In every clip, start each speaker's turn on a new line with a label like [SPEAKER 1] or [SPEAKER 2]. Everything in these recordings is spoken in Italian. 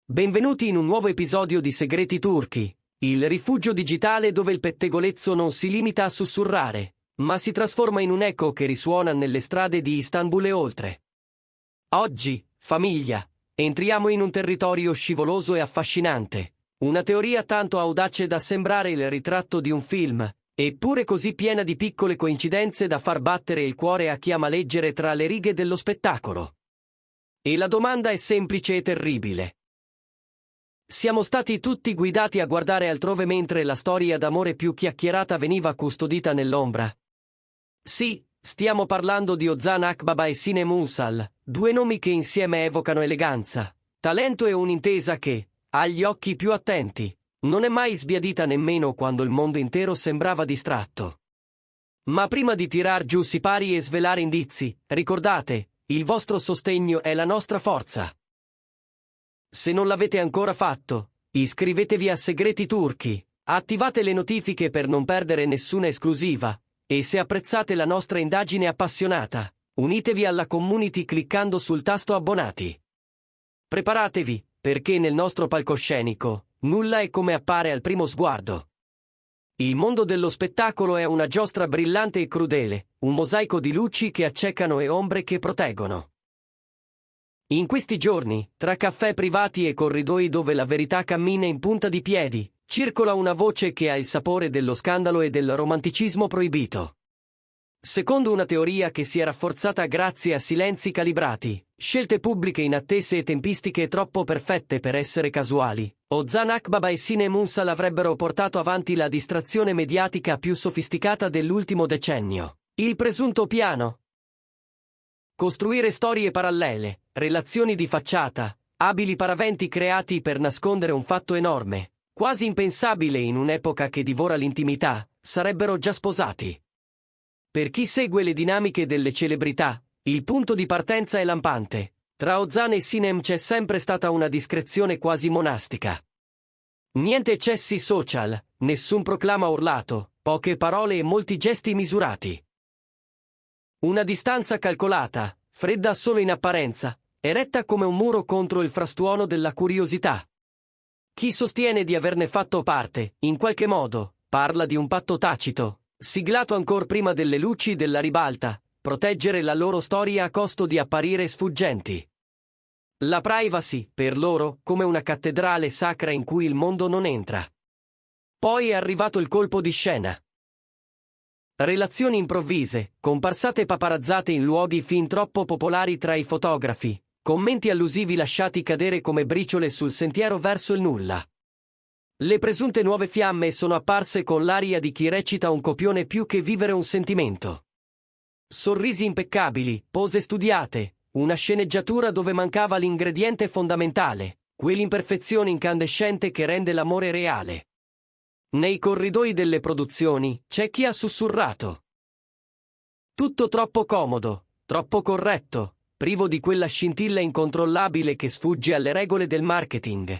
[SPEAKER 1] Benvenuti in un nuovo episodio di Segreti Turchi, il rifugio digitale dove il pettegolezzo non si limita a sussurrare, ma si trasforma in un eco che risuona nelle strade di Istanbul e oltre. Oggi, famiglia, entriamo in un territorio scivoloso e affascinante, una teoria tanto audace da sembrare il ritratto di un film, eppure così piena di piccole coincidenze da far battere il cuore a chi ama leggere tra le righe dello spettacolo. E la domanda è semplice e terribile. Siamo stati tutti guidati a guardare altrove mentre la storia d'amore più chiacchierata veniva custodita nell'ombra. Sì, stiamo parlando di Ozan Akbaba e Sinem Unsal, due nomi che insieme evocano eleganza, talento e un'intesa che, agli occhi più attenti, non è mai sbiadita nemmeno quando il mondo intero sembrava distratto. Ma prima di tirar giù sipari e svelare indizi, ricordate, il vostro sostegno è la nostra forza. Se non l'avete ancora fatto, iscrivetevi a Segreti Turchi, attivate le notifiche per non perdere nessuna esclusiva, e se apprezzate la nostra indagine appassionata, unitevi alla community cliccando sul tasto abbonati. Preparatevi, perché nel nostro palcoscenico, nulla è come appare al primo sguardo. Il mondo dello spettacolo è una giostra brillante e crudele, un mosaico di luci che accecano e ombre che proteggono. In questi giorni, tra caffè privati e corridoi dove la verità cammina in punta di piedi, circola una voce che ha il sapore dello scandalo e del romanticismo proibito. Secondo una teoria che si è rafforzata grazie a silenzi calibrati, scelte pubbliche inattese e tempistiche troppo perfette per essere casuali, Ozan Akbaba e Sinem Unsal avrebbero portato avanti la distrazione mediatica più sofisticata dell'ultimo decennio, il presunto piano. Costruire storie parallele, relazioni di facciata, abili paraventi creati per nascondere un fatto enorme, quasi impensabile in un'epoca che divora l'intimità, sarebbero già sposati. Per chi segue le dinamiche delle celebrità, il punto di partenza è lampante. Tra Ozan e Sinem c'è sempre stata una discrezione quasi monastica. Niente eccessi social, nessun proclama urlato, poche parole e molti gesti misurati. Una distanza calcolata, fredda solo in apparenza, eretta come un muro contro il frastuono della curiosità. Chi sostiene di averne fatto parte, in qualche modo, parla di un patto tacito, siglato ancor prima delle luci della ribalta, proteggere la loro storia a costo di apparire sfuggenti. La privacy, per loro, come una cattedrale sacra in cui il mondo non entra. Poi è arrivato il colpo di scena. Relazioni improvvise, comparsate paparazzate in luoghi fin troppo popolari tra i fotografi, commenti allusivi lasciati cadere come briciole sul sentiero verso il nulla. Le presunte nuove fiamme sono apparse con l'aria di chi recita un copione più che vivere un sentimento. Sorrisi impeccabili, pose studiate, una sceneggiatura dove mancava l'ingrediente fondamentale, quell'imperfezione incandescente che rende l'amore reale. Nei corridoi delle produzioni c'è chi ha sussurrato. Tutto troppo comodo, troppo corretto, privo di quella scintilla incontrollabile che sfugge alle regole del marketing.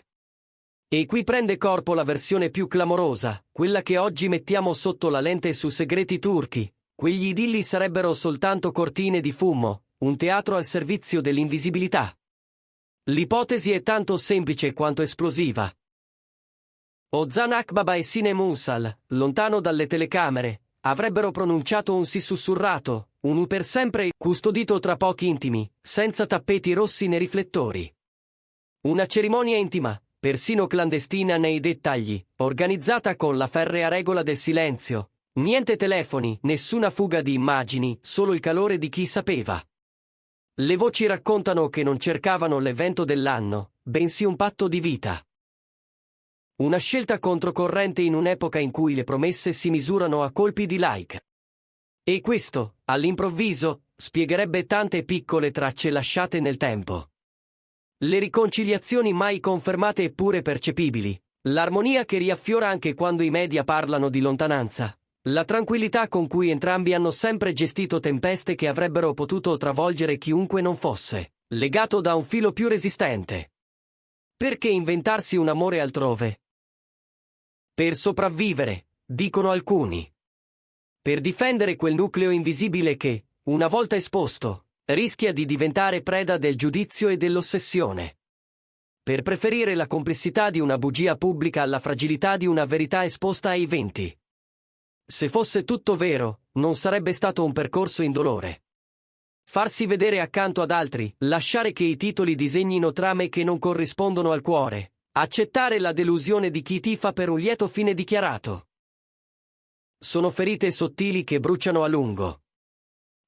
[SPEAKER 1] E qui prende corpo la versione più clamorosa, quella che oggi mettiamo sotto la lente su Segreti Turchi. Quegli idilli sarebbero soltanto cortine di fumo, un teatro al servizio dell'invisibilità. L'ipotesi è tanto semplice quanto esplosiva. Ozan Akbaba e Sinem Unsal, lontano dalle telecamere, avrebbero pronunciato un sì sussurrato, un per sempre custodito tra pochi intimi, senza tappeti rossi né riflettori. Una cerimonia intima, persino clandestina nei dettagli, organizzata con la ferrea regola del silenzio. Niente telefoni, nessuna fuga di immagini, solo il calore di chi sapeva. Le voci raccontano che non cercavano l'evento dell'anno, bensì un patto di vita. Una scelta controcorrente in un'epoca in cui le promesse si misurano a colpi di like. E questo, all'improvviso, spiegherebbe tante piccole tracce lasciate nel tempo. Le riconciliazioni mai confermate eppure percepibili, l'armonia che riaffiora anche quando i media parlano di lontananza, la tranquillità con cui entrambi hanno sempre gestito tempeste che avrebbero potuto travolgere chiunque non fosse legato da un filo più resistente. Perché inventarsi un amore altrove? Per sopravvivere, dicono alcuni. Per difendere quel nucleo invisibile che, una volta esposto, rischia di diventare preda del giudizio e dell'ossessione. per preferire la complessità di una bugia pubblica alla fragilità di una verità esposta ai venti. Se fosse tutto vero, non sarebbe stato un percorso indolore. Farsi vedere accanto ad altri, lasciare che i titoli disegnino trame che non corrispondono al cuore, accettare la delusione di chi tifa per un lieto fine dichiarato. Sono ferite sottili che bruciano a lungo.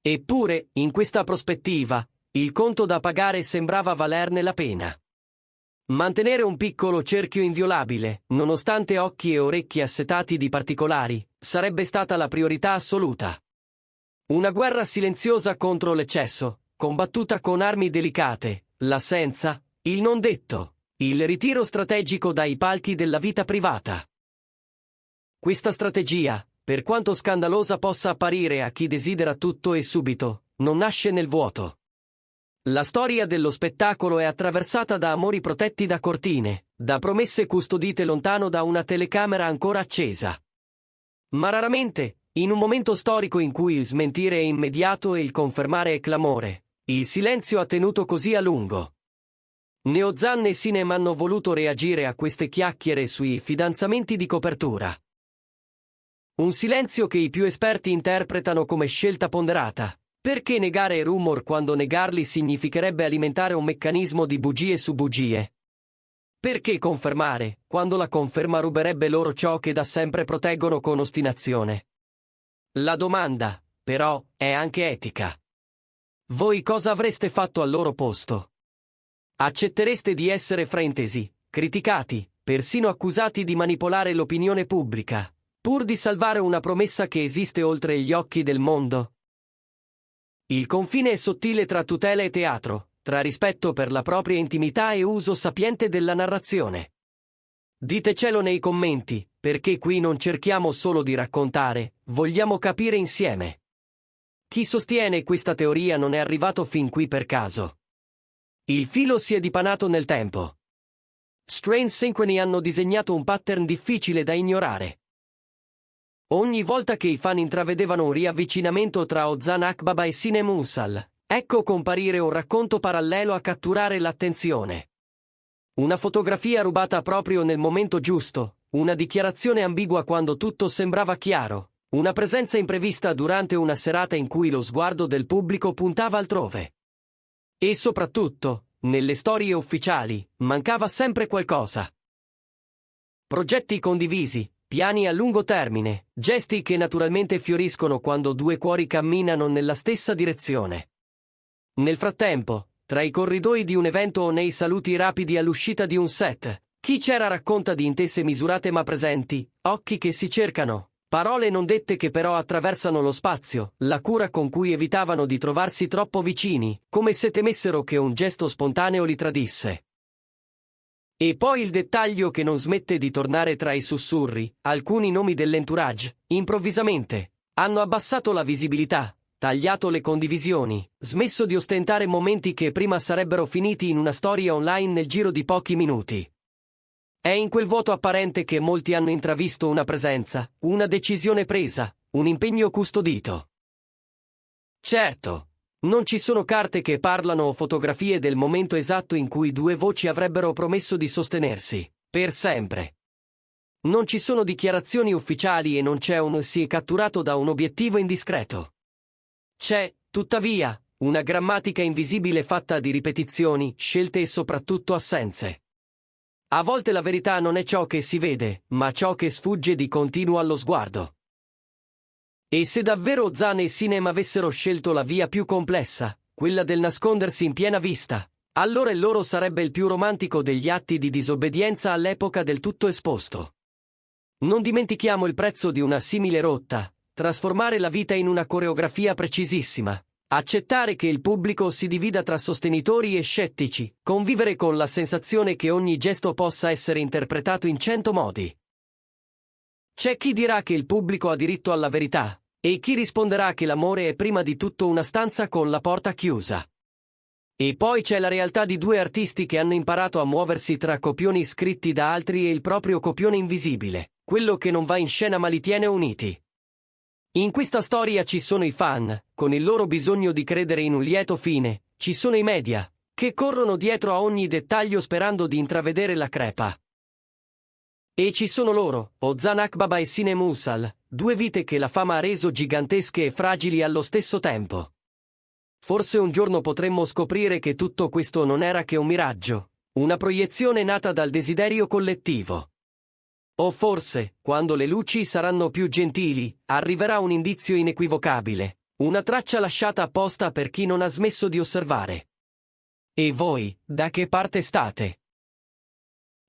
[SPEAKER 1] Eppure, in questa prospettiva, il conto da pagare sembrava valerne la pena. Mantenere un piccolo cerchio inviolabile, nonostante occhi e orecchie assetati di particolari, sarebbe stata la priorità assoluta. Una guerra silenziosa contro l'eccesso, combattuta con armi delicate, l'assenza, il non detto, il ritiro strategico dai palchi della vita privata. Questa strategia, per quanto scandalosa possa apparire a chi desidera tutto e subito, non nasce nel vuoto. La storia dello spettacolo è attraversata da amori protetti da cortine, da promesse custodite lontano da una telecamera ancora accesa. Ma raramente, in un momento storico in cui il smentire è immediato e il confermare è clamore, il silenzio ha tenuto così a lungo. Né Ozan né Sinem hanno voluto reagire a queste chiacchiere sui fidanzamenti di copertura. Un silenzio che i più esperti interpretano come scelta ponderata. Perché negare rumor quando negarli significherebbe alimentare un meccanismo di bugie su bugie? Perché confermare, quando la conferma ruberebbe loro ciò che da sempre proteggono con ostinazione? La domanda, però, è anche etica. Voi cosa avreste fatto al loro posto? Accettereste di essere fraintesi, criticati, persino accusati di manipolare l'opinione pubblica, pur di salvare una promessa che esiste oltre gli occhi del mondo? Il confine è sottile tra tutela e teatro, tra rispetto per la propria intimità e uso sapiente della narrazione. Ditecelo nei commenti, perché qui non cerchiamo solo di raccontare, vogliamo capire insieme. Chi sostiene questa teoria non è arrivato fin qui per caso. Il filo si è dipanato nel tempo. Strange Synchrony hanno disegnato un pattern difficile da ignorare. Ogni volta che i fan intravedevano un riavvicinamento tra Ozan Akbaba e Sinem Unsal, ecco comparire un racconto parallelo a catturare l'attenzione. Una fotografia rubata proprio nel momento giusto, una dichiarazione ambigua quando tutto sembrava chiaro, una presenza imprevista durante una serata in cui lo sguardo del pubblico puntava altrove. E soprattutto, nelle storie ufficiali, mancava sempre qualcosa. Progetti condivisi, piani a lungo termine, gesti che naturalmente fioriscono quando due cuori camminano nella stessa direzione. Nel frattempo, tra i corridoi di un evento o nei saluti rapidi all'uscita di un set, chi c'era racconta di intese misurate ma presenti, occhi che si cercano, parole non dette che però attraversano lo spazio, la cura con cui evitavano di trovarsi troppo vicini, come se temessero che un gesto spontaneo li tradisse. E poi il dettaglio che non smette di tornare tra i sussurri, alcuni nomi dell'entourage, improvvisamente, hanno abbassato la visibilità, tagliato le condivisioni, smesso di ostentare momenti che prima sarebbero finiti in una storia online nel giro di pochi minuti. È in quel vuoto apparente che molti hanno intravisto una presenza, una decisione presa, un impegno custodito. Certo. Non ci sono carte che parlano o fotografie del momento esatto in cui due voci avrebbero promesso di sostenersi, per sempre. Non ci sono dichiarazioni ufficiali e non c'è un si è catturato da un obiettivo indiscreto. C'è, tuttavia, una grammatica invisibile fatta di ripetizioni, scelte e soprattutto assenze. A volte la verità non è ciò che si vede, ma ciò che sfugge di continuo allo sguardo. E se davvero Ozan e Sinem avessero scelto la via più complessa, quella del nascondersi in piena vista, allora il loro sarebbe il più romantico degli atti di disobbedienza all'epoca del tutto esposto. Non dimentichiamo il prezzo di una simile rotta, trasformare la vita in una coreografia precisissima, accettare che il pubblico si divida tra sostenitori e scettici, convivere con la sensazione che ogni gesto possa essere interpretato in 100 modi. C'è chi dirà che il pubblico ha diritto alla verità, e chi risponderà che l'amore è prima di tutto una stanza con la porta chiusa. E poi c'è la realtà di due artisti che hanno imparato a muoversi tra copioni scritti da altri e il proprio copione invisibile, quello che non va in scena ma li tiene uniti. In questa storia ci sono i fan, con il loro bisogno di credere in un lieto fine, ci sono i media, che corrono dietro a ogni dettaglio sperando di intravedere la crepa. E ci sono loro, Ozan Akbaba e Sinem Usal, due vite che la fama ha reso gigantesche e fragili allo stesso tempo. Forse un giorno potremmo scoprire che tutto questo non era che un miraggio, una proiezione nata dal desiderio collettivo. O forse, quando le luci saranno più gentili, arriverà un indizio inequivocabile, una traccia lasciata apposta per chi non ha smesso di osservare. E voi, da che parte state?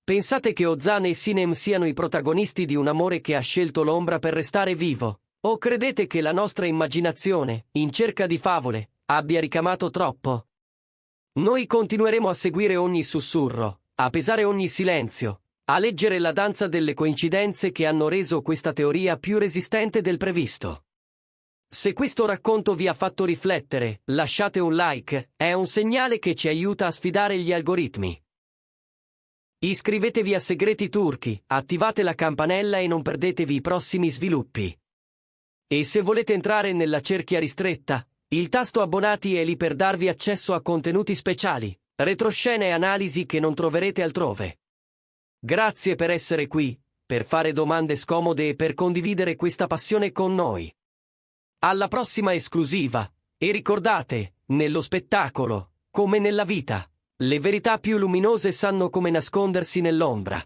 [SPEAKER 1] Pensate che Ozan e Sinem siano i protagonisti di un amore che ha scelto l'ombra per restare vivo? O credete che la nostra immaginazione, in cerca di favole, abbia ricamato troppo? Noi continueremo a seguire ogni sussurro, a pesare ogni silenzio, a leggere la danza delle coincidenze che hanno reso questa teoria più resistente del previsto. Se questo racconto vi ha fatto riflettere, lasciate un like, è un segnale che ci aiuta a sfidare gli algoritmi. Iscrivetevi a Segreti Turchi, attivate la campanella e non perdetevi i prossimi sviluppi. E se volete entrare nella cerchia ristretta, il tasto abbonati è lì per darvi accesso a contenuti speciali, retroscene e analisi che non troverete altrove. Grazie per essere qui, per fare domande scomode e per condividere questa passione con noi. Alla prossima esclusiva, e ricordate, nello spettacolo, come nella vita, le verità più luminose sanno come nascondersi nell'ombra.